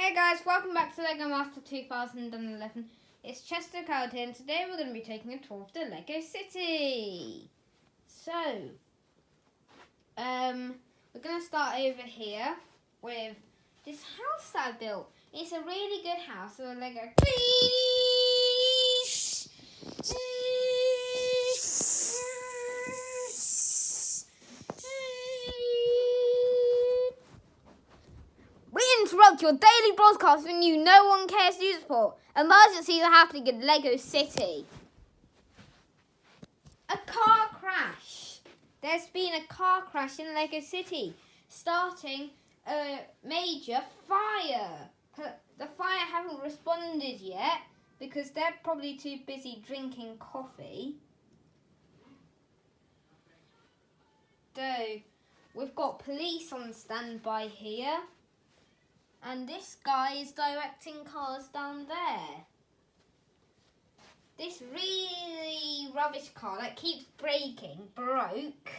Hey guys, welcome back to LEGO Master 2011. It's Chester Coward here, and today we're going to be taking a tour of the LEGO City. So, we're going to start over here with this house I built. It's a really good house, so LEGO. Interrupt your daily broadcast when no one cares to support. Emergencies are happening in LEGO City. A car crash. There's been a car crash in LEGO City, starting a major fire. The fire haven't responded yet because they're probably too busy drinking coffee. So, we've got police on standby here. And this guy is directing cars down there. This really rubbish car that keeps braking broke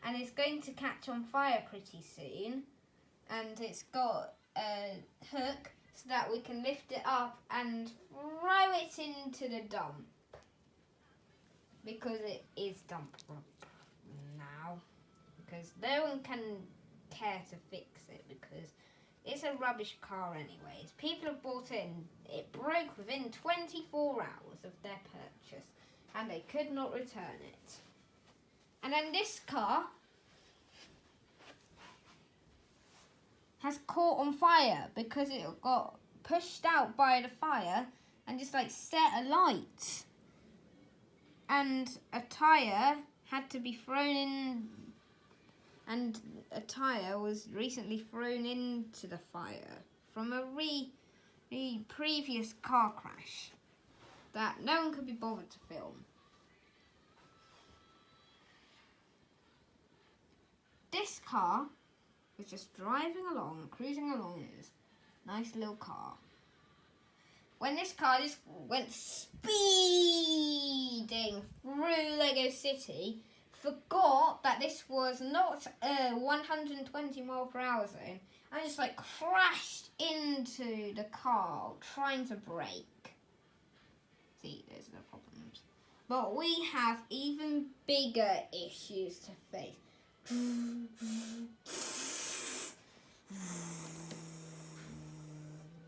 and is going to catch on fire pretty soon. And it's got a hook so that we can lift it up and throw it into the dump. Because it is dump now. Because no one can care to fix it because it's a rubbish car anyways. People have bought in. It broke within 24 hours of their purchase and they could not return it. And then this car has caught on fire because it got pushed out by the fire and just set alight. And a tyre had to be thrown in. And a tyre was recently thrown into the fire from a previous car crash that no one could be bothered to film. This car was just driving along, cruising along in this nice little car. When this car just went speeding through LEGO City, forgot that this was not a 120 mile per hour zone and just crashed into the car trying to brake. See, there's no problems. But we have even bigger issues to face.